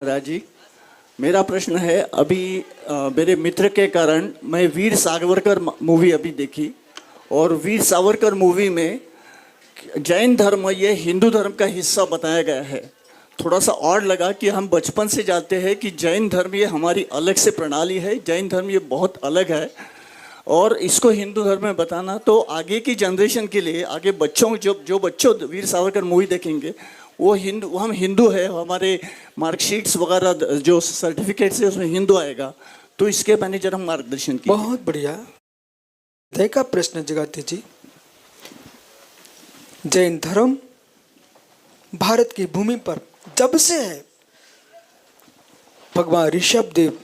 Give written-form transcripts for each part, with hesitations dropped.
राजी, मेरा प्रश्न है अभी मेरे मित्र के कारण मैं वीर सावरकर मूवी अभी देखी और वीर सावरकर मूवी में जैन धर्म ये हिंदू धर्म का हिस्सा बताया गया है। थोड़ा सा और लगा कि हम बचपन से जानते हैं कि जैन धर्म ये हमारी अलग से प्रणाली है, जैन धर्म ये बहुत अलग है और इसको हिंदू धर्म में बताना तो आगे की जनरेशन के लिए, आगे बच्चों जो बच्चों वीर सावरकर मूवी देखेंगे वो हिंदू, हम हिंदू है, हमारे मार्कशीट्स वगैरह जो सर्टिफिकेट्स है उसमें हिंदू आएगा, तो इसके मैंने जरा मार्गदर्शन किया। बहुत बढ़िया। देखा प्रश्न जगाते जी, जैन धर्म भारत की भूमि पर जब से है। भगवान ऋषभ देव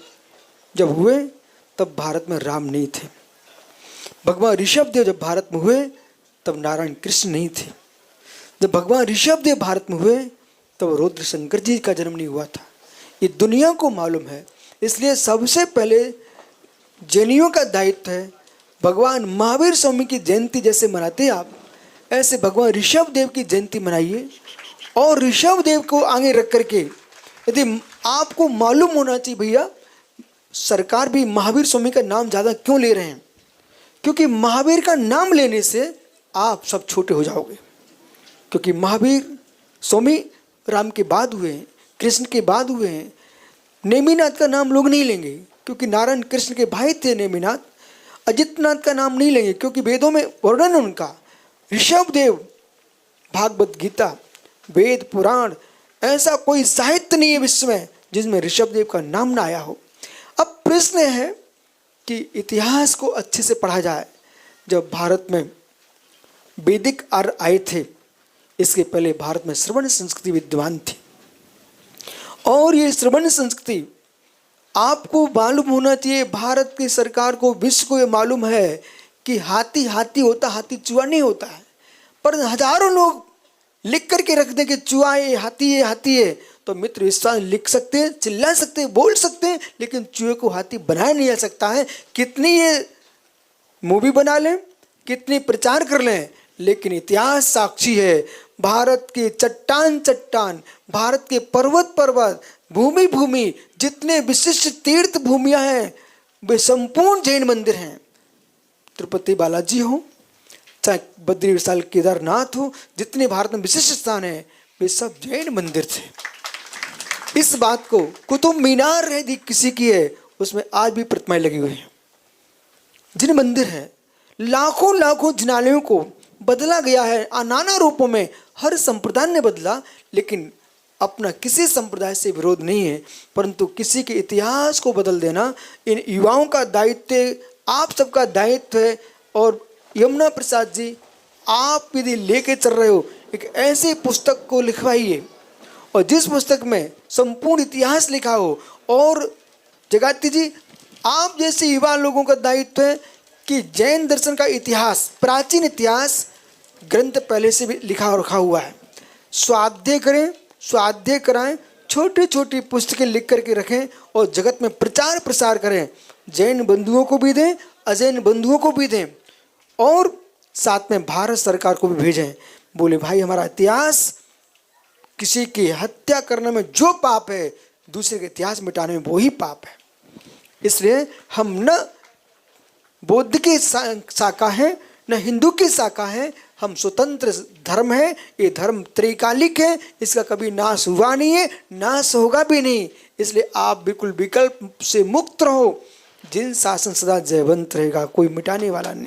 जब हुए तब भारत में राम नहीं थे। भगवान ऋषभ देव जब भारत में हुए तब नारायण कृष्ण नहीं थे। जब भगवान ऋषभ देव भारत में हुए तब रुद्र शंकर जी का जन्म नहीं हुआ था। ये दुनिया को मालूम है, इसलिए सबसे पहले जैनियों का दायित्व है। भगवान महावीर स्वामी की जयंती जैसे मनाते हैं आप, ऐसे भगवान ऋषभ देव की जयंती मनाइए और ऋषभ देव को आगे रख करके, यदि आपको मालूम होना चाहिए भैया सरकार भी महावीर स्वामी का नाम ज़्यादा क्यों ले रहे हैं, क्योंकि महावीर का नाम लेने से आप सब छोटे हो जाओगे। क्योंकि महावीर स्वामी राम के बाद हुए हैं, कृष्ण के बाद हुए हैं। नेमिनाथ का नाम लोग नहीं लेंगे क्योंकि नारायण कृष्ण के भाई थे नेमिनाथ। अजितनाथ का नाम नहीं लेंगे क्योंकि वेदों में वर्णन है उनका। ऋषभ देव, भागवत गीता, वेद पुराण, ऐसा कोई साहित्य नहीं है विश्व में जिसमें ऋषभ देव का नाम ना आया हो। अब प्रश्न है कि इतिहास को अच्छे से पढ़ा जाए। जब भारत में वैदिक आर्य आए थे, इसके पहले भारत में श्रवण संस्कृति विद्यमान थी और ये श्रवण संस्कृति आपको मालूम होना चाहिए। भारत की सरकार को, विश्व को ये मालूम है कि हाथी हाथी होता, हाथी चूहा नहीं होता है। पर हजारों लोग लिख करके रख दें कि चूहा है, हाथी है, हाथी है, तो मित्र विश्वास लिख सकते हैं, चिल्ला सकते हैं, बोल सकते हैं, लेकिन चूहे को हाथी बनाया नहीं जा सकता है। कितनी ये मूवी बना लें, कितनी प्रचार कर लें, लेकिन इतिहास साक्षी है। भारत के चट्टान चट्टान, भारत के पर्वत पर्वत, भूमि भूमि, जितने विशिष्ट तीर्थ भूमियां हैं वे संपूर्ण जैन मंदिर हैं। तिरुपति बालाजी हो, चाहे बद्री विशाल केदारनाथ हो, जितने भारत में विशिष्ट स्थान है वे सब जैन मंदिर थे। इस बात को कुतुब मीनार यदि किसी की है उसमें आज भी प्रतिमाएं लगी हुई हैं। जिन मंदिर हैं, लाखों लाखों जिनालयों को बदला गया है नाना रूपों में, हर संप्रदाय ने बदला, लेकिन अपना किसी संप्रदाय से विरोध नहीं है, परंतु किसी के इतिहास को बदल देना इन युवाओं का दायित्व, आप सबका दायित्व है। और यमुना प्रसाद जी, आप यदि लेके चल रहे हो एक ऐसी पुस्तक को लिखवाइए और जिस पुस्तक में संपूर्ण इतिहास लिखा हो। और जगाती जी, आप जैसे युवा लोगों का दायित्व है कि जैन दर्शन का इतिहास, प्राचीन इतिहास ग्रंथ पहले से भी लिखा रखा हुआ है, स्वाध्याय करें, स्वाध्याय कराएं, छोटी छोटी पुस्तकें लिख करके रखें और जगत में प्रचार प्रसार करें। जैन बंधुओं को भी दें, अजैन बंधुओं को भी दें और साथ में भारत सरकार को भी भेजें। बोले भाई हमारा इतिहास, किसी की हत्या करने में जो पाप है दूसरे के इतिहास मिटाने में वही पाप है। इसलिए हम न बौद्ध की शाखा है न हिंदू की शाखा है, हम स्वतंत्र धर्म है। ये धर्म त्रिकालिक है, इसका कभी नाश हुआ नहीं है, नाश होगा भी नहीं। इसलिए आप बिल्कुल विकल्प से मुक्त रहो। जिन शासन सदा जयवंत रहेगा, कोई मिटाने वाला नहीं।